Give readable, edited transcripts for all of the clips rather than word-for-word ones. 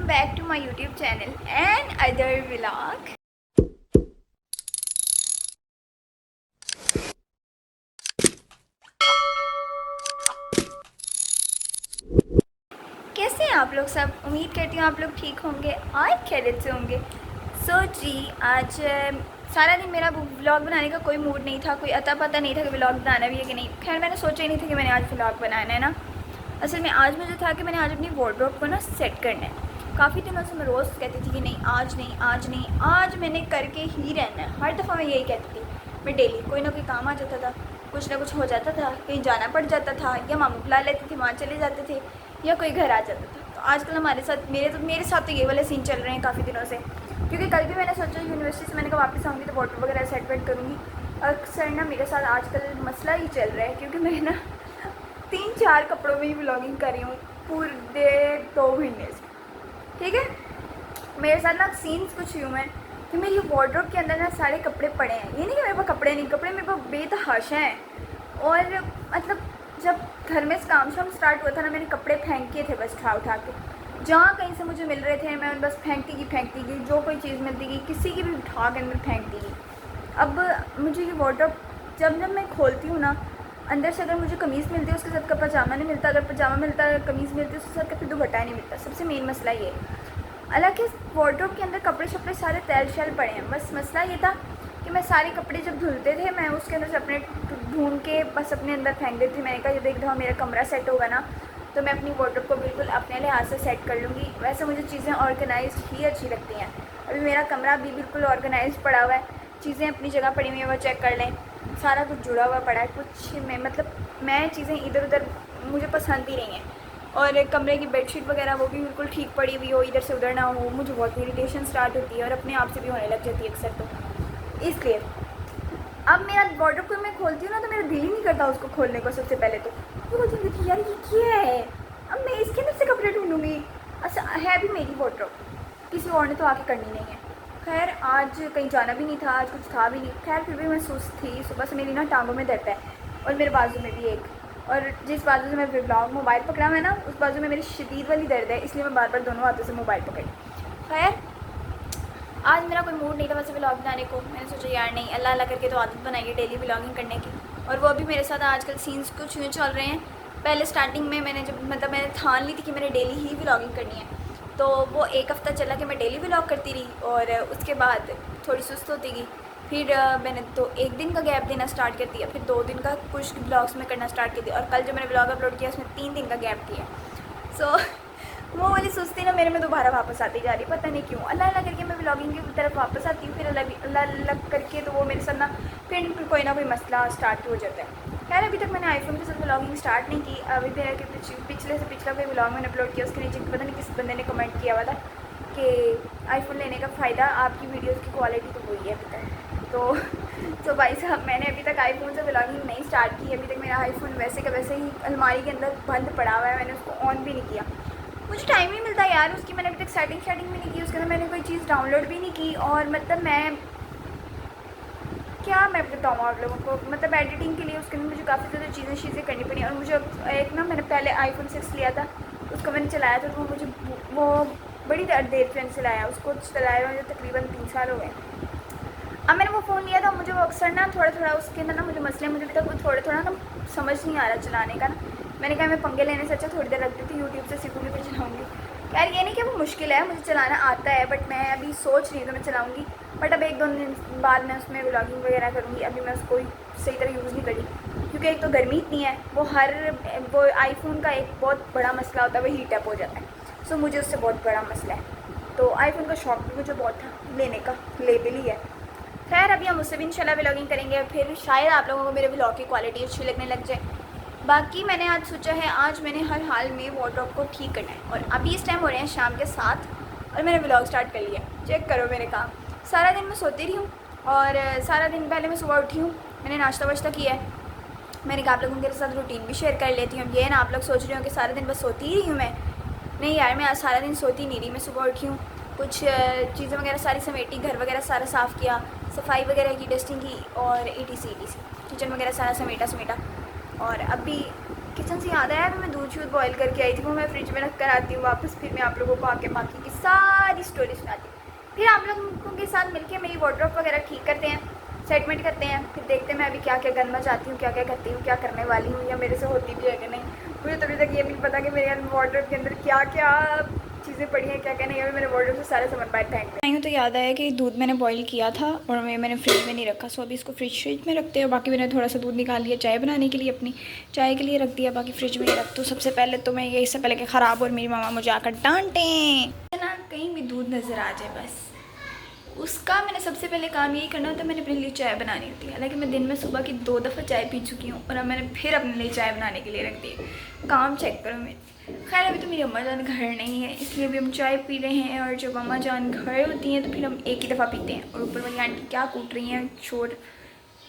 back to my YouTube channel and other vlog. कैसे हैं आप लोग सब? उम्मीद करती हूँ आप लोग ठीक होंगे और खैरियत से होंगे। जी आज सारा दिन मेरा व्लॉग बनाने का कोई मूड नहीं था, कोई अता पता नहीं था कि व्लॉग बनाना भी है कि नहीं। खैर मैंने सोचा ही नहीं था कि मैंने आज व्लॉग बनाना है ना। असल में आज मुझे था कि मैंने आज अपनी वार्डरोब को ना सेट करना है। काफ़ी दिनों से मैं रोज़ कहती थी कि नहीं आज नहीं आज नहीं, आज मैंने करके ही रहना है। हर दफ़ा मैं यही कहती थी। मैं डेली कोई ना कोई काम आ जाता था, कुछ ना कुछ हो जाता था, कहीं जाना पड़ जाता था, या मामू बुला लेते थे, वहाँ चले जाते थे, या कोई घर आ जाता था। तो आजकल हमारे साथ मेरे साथ तो ये वाले सीन चल रहे हैं काफ़ी दिनों से। क्योंकि कल भी मैंने सोचा यूनिवर्सिटी से मैंने कहा वापस आऊँगी तो वाटर वगैरह सेट वेट करूँगी। अक्सर ना मेरे साथ आजकल मसला ही चल रहा है, क्योंकि मैं ना 3-4 कपड़ों में ही व्लॉगिंग कर रही हूँ पूरे 2 महीने से। ठीक है, मेरे साथ ना सीन्स कुछ यूँ हैं कि मेरी वार्डरोब के अंदर ना सारे कपड़े पड़े हैं। ये नहीं कि मेरे पास कपड़े नहीं, कपड़े मेरे पास बेतहाशा हैं। और मतलब जब घर में काम शाम स्टार्ट हुआ था ना, मैंने कपड़े फेंके थे बस उठा के। जहाँ कहीं से मुझे मिल रहे थे मैं बस फेंकती गई, जो कोई चीज़ मिलती गई किसी की भी उठा के अंदर फेंकती गई। अब मुझे ये वार्डरोब जब मैं खोलती हूँ ना, अंदर से अगर मुझे कमीज़ मिलती है उसके साथ का पजामा नहीं मिलता, अगर पजामा मिलता है कमीज़ मिलती है उसके साथ का फिर दुपट्टा नहीं मिलता। सबसे मेन मसला ये। हालांकि वार्डरोब के अंदर कपड़े शपड़े सारे तैल शैल पड़े हैं। बस मसला ये था कि मैं सारे कपड़े जब धुलते थे मैं उसके अंदर से अपने ढूंढ के बस अपने अंदर फेंक देती थी। मैंने कहा जब एक दफ़ा मेरा कमरा सेट होगा ना तो मैं अपनी वार्डरोब को बिल्कुल अपने लिहाज से सेट कर लूँगी। वैसे मुझे चीज़ें ऑर्गेनाइज्ड ही अच्छी लगती हैं। अभी मेरा कमरा भी बिल्कुल ऑर्गेनाइज्ड पड़ा हुआ है, चीज़ें अपनी जगह पड़ी हुई हैं, वो चेक कर लें। सारा कुछ जुड़ा हुआ पड़ा है, कुछ में मतलब मैं चीज़ें इधर उधर मुझे पसंद ही नहीं है। और कमरे की बेडशीट वगैरह वो भी बिल्कुल ठीक पड़ी हुई हो, इधर से उधर ना हो। मुझे बहुत इरिटेशन स्टार्ट होती है और अपने आप से भी होने लग जाती है अक्सर। तो इसलिए अब मेरा वार्डरोब को मैं खोलती हूँ ना तो मेरा दिल ही नहीं करता उसको खोलने को। सबसे पहले तो मैं बोलती हूँ कि यार ये क्या है, अब मैं इसके अंदर से कपड़े ढूंढूंगी। अच्छा है भी मेरी वार्डरोब, किसी और ने तो आके करनी नहीं है। खैर आज कहीं जाना भी नहीं था, आज कुछ था भी नहीं। खैर फिर भी मैं सुस्त थी, सुबह से मेरी ना टांगों में दर्द है और मेरे बाजू में भी एक, और जिस बाजू से मैं व्लॉग मोबाइल पकड़ा हुआ है ना उस बाजू में मेरी शदीद वाली दर्द है, इसलिए मैं बार बार दोनों हाथों से मोबाइल पकड़ी। खैर आज मेरा कोई मूड नहीं था वैसे व्लॉग बनाने को। मैंने सोचा यार नहीं, अल्लाह अल्लाह करके तो आदत बनाइए डेली व्लॉगिंग करने की। और वो भी मेरे साथ आजकल सीन्स कुछ यूँ चल रहे हैं। पहले स्टार्टिंग में मैंने जब मैंने ठान ली थी कि मैंने डेली ही व्लॉगिंग करनी है, तो वो एक हफ़्ता चला कि मैं डेली व्लॉग करती रही, और उसके बाद थोड़ी सुस्त होती गई। फिर मैंने तो 1 दिन का गैप देना स्टार्ट कर दिया, फिर 2 दिन का कुछ ब्लॉग्स में करना स्टार्ट कर दिया, और कल जो मैंने व्लॉग अपलोड किया उसमें 3 दिन का गैप दिया। सो वो वाली सुस्ती ना मेरे में दोबारा वापस आती जा रही है, पता नहीं क्यों। अल्लाह अल्लाह करके मैं व्लॉगिंग की तरफ वापस आती हूँ, फिर अल्लाह अल्लाह करके तो वो मेरे साथ ना फिर कोई ना कोई मसला स्टार्ट हो जाता है। खैर अभी तक मैंने आईफोन के साथ व्लॉगिंग स्टार्ट नहीं की। अभी मेरा पिछले से पिछला कोई व्लॉग मैंने अपलोड किया, उसके नीचे पता नहीं किस बंदे ने कमेंट किया हुआ था कि आईफोन लेने का फ़ायदा आपकी वीडियोज़ की क्वालिटी तो वही है अभी तक। तो भाई साहब मैंने अभी तक आईफोन से व्लॉगिंग नहीं स्टार्ट की। अभी तक मेरा आईफोन वैसे का वैसे ही अलमारी के अंदर बंद पड़ा हुआ है, मैंने उसको ऑन भी नहीं किया। मुझे टाइम नहीं मिलता यार उसकी, मैंने अभी तक सेटिंग भी नहीं की, उसके अंदर मैंने कोई चीज़ डाउनलोड भी नहीं की। और मतलब मैं क्या मैं बताऊँ आप लोगों को, मतलब एडिटिंग के लिए उसके अंदर मुझे काफ़ी ज़्यादा चीज़ें करनी पड़ी। और मुझे एक ना मैंने पहले आईफोन 6 लिया था, उसको मैंने चलाया था, तो मुझे वो बड़ी देर से चलाया, उसको चलाए हुए मुझे तकरीबन 3 साल हो गए। अब मैंने वो फ़ोन लिया था, मुझे वो अक्सर ना थोड़ा उसके अंदर ना मुझे मसले मुझे अभी तक वो थोड़ा ना समझ नहीं आ रहा चलाने का ना। मैंने कहा मैं पंगे लेने से अच्छा थोड़ी देर रख देती, यूट्यूब से सीखूंगी फिर चलाऊँगी। यार ये नहीं कि वो मुश्किल है, मुझे चलाना आता है, बट मैं अभी सोच रही हूँ तो मैं चलाऊँगी। बट अब 1-2 दिन बाद मैं उसमें व्लॉगिंग वगैरह करूँगी। अभी मैं उसको सही तरह यूज़ नहीं करी, क्योंकि एक तो गर्मी इतनी है, वो आईफोन का एक बहुत बड़ा मसला होता है, वो हीट अप हो जाता है। सो मुझे उससे बहुत बड़ा मसला है, तो आईफोन का शौक भी मुझे बहुत था लेने का, लेबल ही है। खैर अभी हम उससे भी इंशाल्लाह व्लॉगिंग करेंगे, फिर शायद आप लोगों को मेरे व्लॉग की क्वालिटी अच्छी लगने लग जाए। बाकी मैंने आज सोचा है आज मैंने हर हाल में वार्डरोब को ठीक करना है। और अभी इस टाइम हो रहे हैं शाम के 7 और मैंने व्लॉग स्टार्ट कर लिया। चेक करो मेरे काम। सारा दिन मैं सोती रही हूँ, और सारा दिन पहले मैं सुबह उठी हूँ, मैंने नाश्ता वाश्ता किया है। मैंने कहा आप लोगों के साथ रूटीन भी शेयर कर लेती हूँ। ये ना आप लोग सोच रहे हो कि सारा दिन बस सोती ही रही हूँ मैं, नहीं यार मैं आज सारा दिन सोती नहीं रही। मैं सुबह उठी हूँ, कुछ चीज़ें वगैरह सारी समेटी, घर वगैरह सारा साफ़ किया, सफाई वगैरह की, डस्टिंग की, और ETC किचन वगैरह सारा समेटा। और अभी किचन से याद आया, अभी मैं दूध शूध बॉईल करके आई थी, वो मैं फ्रिज में रख कर आती हूँ वापस, फिर मैं आप लोगों को आके बाकी की सारी स्टोरी सुनाती हूँ। फिर आप लोगों के साथ मिलके मेरी वार्डरोब वगैरह ठीक करते हैं, सेटमेंट करते हैं, फिर देखते हैं मैं अभी क्या क्या करना चाहती हूँ, क्या क्या करती हूँ, क्या करने वाली हूँ, या मेरे से होती भी है कि नहीं। मुझे तो अभी तक ये नहीं पता कि मेरे वार्डरोब के अंदर क्या क्या चीज़ें पड़ी हैं, क्या क्या नहीं। अभी मेरे वार्डरोब से सारे सामान बाहर फेंक आई हूँ। तो याद आया कि दूध मैंने बॉईल किया था और मैंने फ्रिज में नहीं रखा, सो अभी इसको फ्रिज में रखते हैं। बाकी मैंने थोड़ा सा दूध निकाल लिया चाय बनाने के लिए, अपनी चाय के लिए रख दिया, बाकी फ्रिज में ही रख। तो सबसे पहले तो मैं ये, इससे पहले कि ख़राब और मेरी मामा मुझे आकर डांटें ना, कहीं भी दूध नज़र आ जाए बस उसका मैंने सबसे पहले काम यही करना होता है, मैंने अपने लिए चाय बनानी होती है। हालांकि मैं दिन में सुबह की 2 दफ़ा चाय पी चुकी हूँ और अब मैंने फिर अपने लिए चाय बनाने के लिए रख दी। काम चेक करो मेरे। खैर अभी तो मेरी अम्मा जान घर नहीं है, इसलिए अभी हम चाय पी रहे हैं, और जब अम्मा जान घर होती हैं तो फिर हम एक ही दफ़ा पीते हैं। और ऊपर वाली आंटी क्या कूट रही हैं शोर,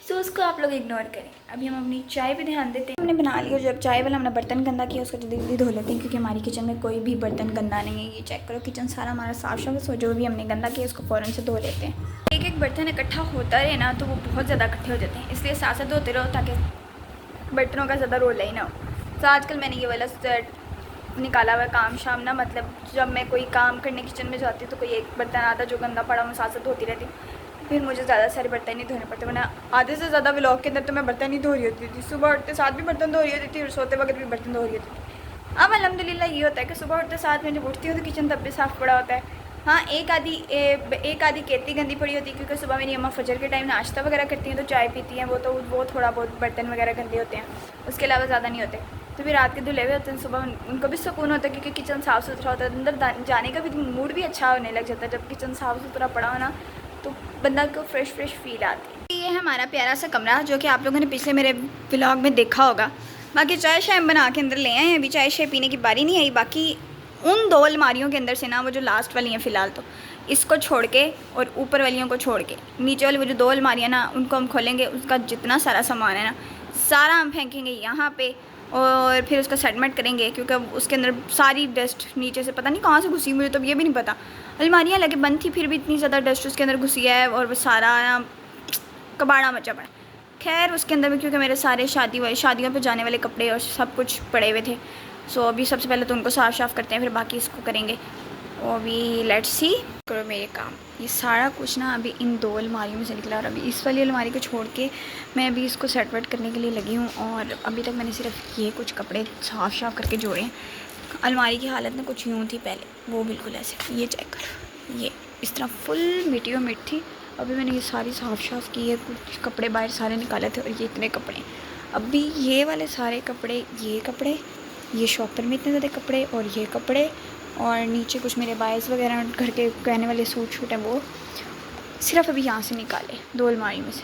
सो उसको आप लोग इग्नोर करें। अभी हम अपनी चाय पे ध्यान देते हैं। हमने बना लिया, जब चाय वाला हमने बर्तन गंदा किया उसको जल्दी जल्दी धो लेते हैं, क्योंकि हमारी किचन में कोई भी बर्तन गंदा नहीं है। ये चेक करो, किचन सारा हमारा साफ साफ, सो जो भी हमने गंदा किया उसको फ़ौरन से धो लेते हैं। एक एक बर्तन इकट्ठा होता रहे ना तो वो बहुत ज़्यादा इकट्ठे हो जाते हैं, इसलिए साथ साथ धोते रहो ताकि बर्तनों का ज़्यादा रोल ही ना हो। तो आजकल मैंने ये वाला सेट निकाला हुआ है काम शाम ना, मतलब जब मैं कोई काम करने किचन में जाती हूँ तो कोई एक बर्तन आता जो गंदा पड़ा मैं साथ साथ धोती रहती हूँ, फिर मुझे ज़्यादा सारे बर्तन नहीं धोने पड़ते। वरना आधे से ज़्यादा व्लॉग के अंदर तो मैं बर्तन नहीं धो रही होती थी, सुबह उठते साथ भी बर्तन धो रही होती थी और सोते वक्त भी बर्तन धो रही होती थी। अब अल्हम्दुलिल्लाह ये होता है कि सुबह उठते साथ में जब उठती हूँ तो किचन तब भी साफ़ पड़ा होता है। हाँ, एक आधी केतली गंदी पड़ी होती है, क्योंकि सुबह मेरी अम्मा फजर के टाइम नाश्ता वगैरह करती हैं तो चाय पीती हैं, वो थोड़ा बहुत बर्तन वगैरह गंदे होते हैं, उसके अलावा ज़्यादा नहीं होते। तो फिर रात के धुले हुए होते हैं, सुबह उनको भी सुकून होता है क्योंकि किचन साफ़ सुथरा होता है, अंदर जाने का भी मूड भी अच्छा होने लग जाता है। जब किचन साफ़ सुथरा पड़ा हो ना तो बंदा को फ्रेश फील आती है। ये है हमारा प्यारा सा कमरा, जो कि आप लोगों ने पिछले मेरे व्लॉग में देखा होगा। बाकी चाय शाय बना के अंदर ले आए हैं, अभी चाय शाय पीने की बारी नहीं आई। बाकी उन 2 अलमारियों के अंदर से ना, वो जो लास्ट वाली हैं फ़िलहाल तो इसको छोड़ के और ऊपर वालियों को छोड़ के नीचे वाली वो जो 2 अलमारियाँ ना उनको हम खोलेंगे, उसका जितना सारा सामान है ना सारा हम फेंकेंगे यहाँ पे और फिर उसका सेटमेंट करेंगे, क्योंकि उसके अंदर सारी डस्ट नीचे से पता नहीं कहाँ से घुसी, मुझे तो ये भी नहीं पता। अलमारियाँ लगे बंद थी फिर भी इतनी ज़्यादा डस्ट उसके अंदर घुसी है और वो सारा कबाड़ा मचा पड़ा। खैर उसके अंदर भी क्योंकि मेरे सारे शादियों पे जाने वाले कपड़े और सब कुछ पड़े हुए थे, सो अभी सबसे पहले तो उनको साफ़ करते हैं, फिर बाकी इसको करेंगे। और अभी लेट्स सी करो मेरे काम। ये सारा कुछ ना अभी इन 2 अलमारियों में से निकला और अभी इस वाली अलमारी को छोड़ के मैं अभी इसको सेट वेट करने के लिए लगी हूँ। और अभी तक मैंने सिर्फ ये कुछ कपड़े साफ़ करके जोड़े हैं। अलमारी की हालत ना कुछ यूँ थी पहले, वो बिल्कुल ऐसे, ये चेक करो, ये इस तरह फुल मिट्टी और मिट थी। अभी मैंने ये सारी साफ़ की है, कुछ कपड़े बाहर सारे निकाले थे और ये इतने कपड़े। अभी ये वाले सारे कपड़े, ये शॉपर में इतने ज़्यादा कपड़े और ये कपड़े, और नीचे कुछ मेरे बायस वगैरह घर के कहने वाले सूट शूट हैं, वो सिर्फ अभी यहाँ से निकाले 2 अलमारी में से।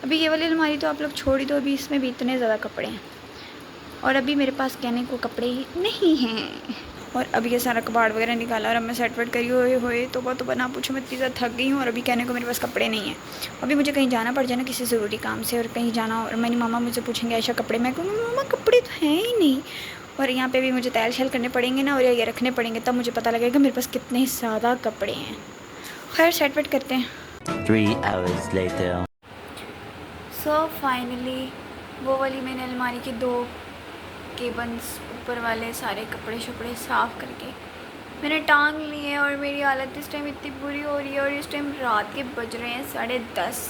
अभी ये वाली अलमारी तो आप लोग छोड़ ही दो, अभी इसमें भी इतने ज़्यादा कपड़े हैं और अभी मेरे पास कहने को कपड़े नहीं हैं। और अभी ये सारा कबाड़ वगैरह निकाला और अब मैं सेट वेट करी हुए तो ना पूछो, मैं इतनी ज़्यादा थक गई हूँ और अभी कहने को मेरे पास कपड़े नहीं हैं। अभी मुझे कहीं जाना पड़ जाए ना किसी ज़रूरी काम से और कहीं जाना, और मेरी मामा मुझे पूछेंगे ऐसा कपड़े, मैं कहूँगी मामा कपड़े तो हैं ही नहीं। और यहाँ पे भी मुझे तैयार शैल करने पड़ेंगे ना और ये रखने पड़ेंगे, तब मुझे पता लगेगा मेरे पास कितने ज़्यादा कपड़े हैं। खैर सेट वेट करते हैं। 3 hours later. सो फाइनली वो वाली मैंने अलमारी के 2 केबन्स ऊपर वाले सारे कपड़े शपड़े साफ़ करके मैंने टांग लिए और मेरी हालत इस टाइम इतनी बुरी हो रही है। और इस टाइम रात के बज रहे हैं 10:30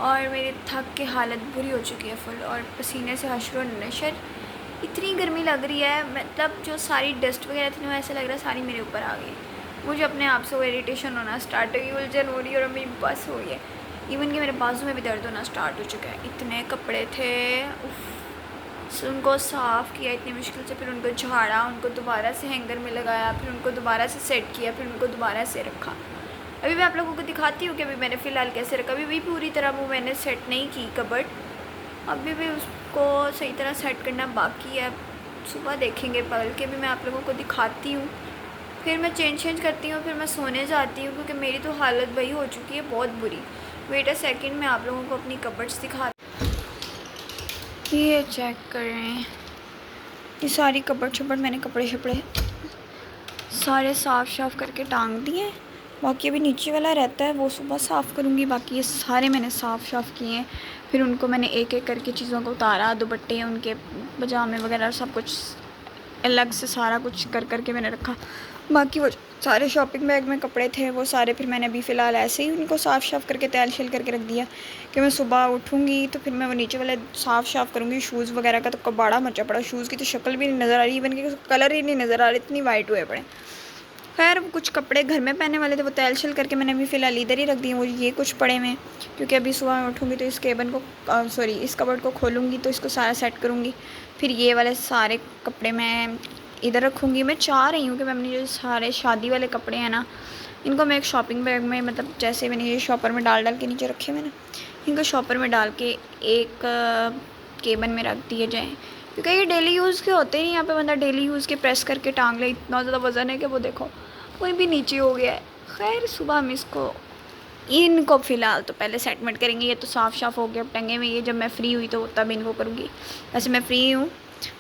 और मेरे थक के हालत बुरी हो चुकी है फुल, और पसीने से हशर नशर, इतनी गर्मी लग रही है। मतलब जो सारी डस्ट वगैरह थी ना, ऐसा लग रहा है सारी मेरे ऊपर आ गई। मुझे अपने आप से वो इरिटेशन होना स्टार्ट हो गई, उलझन हो रही है और मेरी बस हो रही है। इवन कि मेरे बाजू में भी दर्द होना स्टार्ट हो चुका है। इतने कपड़े थे, उनको साफ़ किया इतनी मुश्किल से, फिर उनको झाड़ा, उनको दोबारा से हैंगर में लगाया, फिर उनको दोबारा से सेट किया, फिर उनको दोबारा से रखा। अभी मैं आप लोगों को दिखाती हूँ कि अभी मैंने फ़िलहाल कैसे रखा। अभी भी पूरी तरह वो मैंने सेट नहीं की कबर्ड, अभी भी उसको सही तरह सेट करना बाकी है। सुबह देखेंगे पल के, भी मैं आप लोगों को दिखाती हूँ। फिर मैं चेंज करती हूँ, फिर मैं सोने जाती हूँ क्योंकि मेरी तो हालत वही हो चुकी है बहुत बुरी। वेट अ सेकंड, मैं आप लोगों को अपनी कबर्ड्स दिखाती। ये चेक कर रहे हैं, ये सारी कपड़ शपड़ मैंने कपड़े शपड़े सारे साफ़ करके टांग दिए। बाकी अभी नीचे वाला रहता है वो सुबह साफ़ करूँगी। बाकी ये सारे मैंने साफ़ किए हैं। फिर उनको मैंने एक एक करके चीज़ों को उतारा, दुपट्टे, उनके पजामे वगैरह सब कुछ अलग से सारा कुछ कर के मैंने रखा। बाकी वो सारे शॉपिंग बैग में कपड़े थे वो सारे फिर मैंने अभी फ़िलहाल ऐसे ही उनको साफ़ करके तैल शैल करके रख दिया कि मैं सुबह उठूँगी तो फिर मैं वो नीचे वाले साफ़ करूँगी। शूज़ वगैरह का तो कबाड़ा मचा पड़ा, शूज़ की तो शक्ल भी नहीं नज़र आ रही, इवन कि कलर ही नहीं नज़र आ रहा, इतनी वाइट हुए पड़े। खैर कुछ कपड़े घर में पहनने वाले थे वो तैल शैल करके मैंने अभी फ़िलहाल इधर ही रख दिए। वो ये कुछ पड़े हुए, क्योंकि अभी सुबह मैं उठूँगी तो इस केबन को सॉरी इस कबर्ड को खोलूँगी तो इसको सारा सेट करूँगी। फिर ये वाले सारे कपड़े मैं इधर रखूँगी। मैं चाह रही हूँ कि मैं अपने जो सारे शादी वाले कपड़े हैं ना, इनको मैं एक शॉपिंग बैग में, मतलब जैसे मैंने ये शॉपर में डाल के नीचे रखे मैंने, इनको शॉपर में डाल के एक केबन में रख दिए जाएँ, क्योंकि ये डेली यूज़ के होते हैं। यहाँ पे बंदा डेली यूज़ के प्रेस करके टांग ले, इतना ज़्यादा वज़न है कि वो देखो वहीं भी नीचे हो गया है। खैर सुबह हम इनको फ़िलहाल तो पहले सेटमेंट करेंगे। ये तो साफ़ हो गया, अब टंगे में ये जब मैं फ्री हुई तो तब इनको करूँगी। वैसे मैं फ्री हूँ,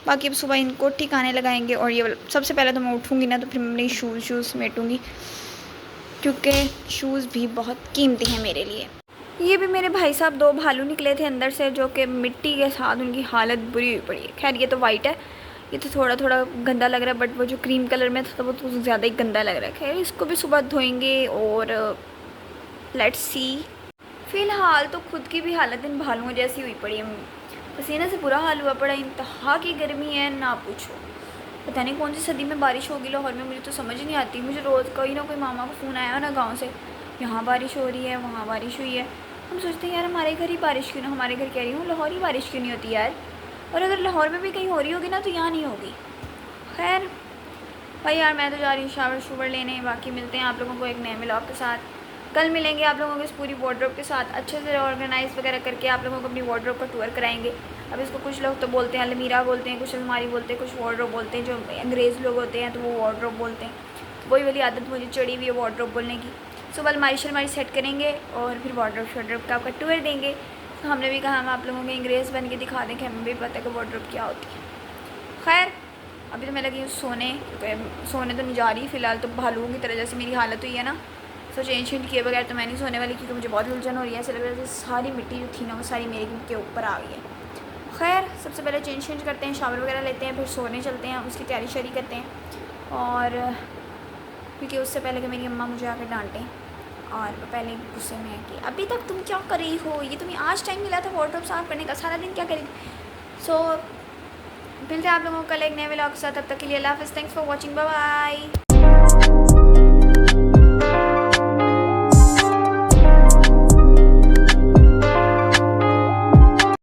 बाकी अब सुबह इनको ठिकाने लगाएंगे। और ये सबसे पहले तो मैं उठूँगी ना तो फिर मैं अपनी शूज़ समेटूँगी, क्योंकि शूज़ भी बहुत कीमती हैं मेरे लिए। ये भी मेरे भाई साहब 2 भालू निकले थे अंदर से, जो कि मिट्टी के साथ उनकी हालत बुरी हुई पड़ी है। खैर ये तो वाइट है, ये तो थोड़ा गंदा लग रहा है, बट वो जो क्रीम कलर में था तो वो तो ज़्यादा ही गंदा लग रहा है। खैर इसको भी सुबह धोएंगे और लेट्स सी। फ़िलहाल तो खुद की भी हालत इन भालुओं जैसी हुई पड़ी है, पसीने से बुरा हाल हुआ पड़ा। इंतहा की गर्मी है, ना पूछो। पता नहीं कौन सी सदी में बारिश होगी लाहौर में, मुझे तो समझ नहीं आती। मुझे रोज़ कोई ना कोई मामा को फ़ोन आया ना गाँव से, यहाँ बारिश हो रही है, वहाँ बारिश हुई है। हम सोचते हैं यार हमारे घर ही बारिश क्यों ना, हमारे घर कह रही हूँ लाहौर ही बारिश क्यों नहीं होती यार। और अगर लाहौर में भी कहीं हो रही होगी ना तो यहाँ नहीं होगी। खैर भाई यार मैं तो जा रही हूँ शावर लेने। बाकी मिलते हैं आप लोगों को एक नए व्लॉग के साथ। कल मिलेंगे आप लोगों को इस पूरी वार्डरोब के साथ, अच्छे से ऑर्गेनाइज़ वगैरह करके आप लोगों को अपनी वार्डरोब का टूर कराएंगे। अब इसको कुछ लोग तो बोलते हैं अलमीरा बोलते हैं, कुछ अलमारी बोलते हैं, कुछ वार्डरोब बोलते हैं। जो अंग्रेज़ लोग होते हैं तो वो वार्डरोब बोलते हैं। तो वही वाली आदत मुझे चढ़ी हुई है वार्डरोब बोलने की। सुबह अलमारी शलमारी सेट करेंगे और फिर वार्डरोब शॉर्डरोब का आपका टूर देंगे। तो हमने भी कहा हम आप लोगों के अंग्रेज़ बन के दिखा दें कि हमें भी पता है कि वार्डरोब क्या होती है। खैर अभी तो मैं लगी हूँ सोने, क्योंकि सोने तो नहीं जा रही फ़िलहाल, तो भालुओं की तरह जैसे मेरी हालत हुई है ना, सो चेंज किए बगैर तो मैं नहीं सोने वाली, क्योंकि मुझे बहुत उलझन हो रही है। ऐसा लग रहा है सारी मिट्टी जो थी ना वो सारी मेरे के ऊपर आ गई है। खैर सबसे पहले चेंज करते हैं, शावर वगैरह लेते हैं, फिर सोने चलते हैं, उसकी तैयारी शरी करते हैं। और क्योंकि उससे पहले कि मेरी अम्मा मुझे आकर डांटें, और पहले गुस्से में है कि अभी तक तुम क्या कर रही हो, ये तुम्हें आज टाइम मिला था वार्डरोब साफ़ करने का, सारा दिन क्या करेगी। सो मिलते हैं आप लोगों को कल एक नए व्लॉग के साथ। तब तक के लिए अल्लाह हाफ़िज़, thanks for watching, bye bye.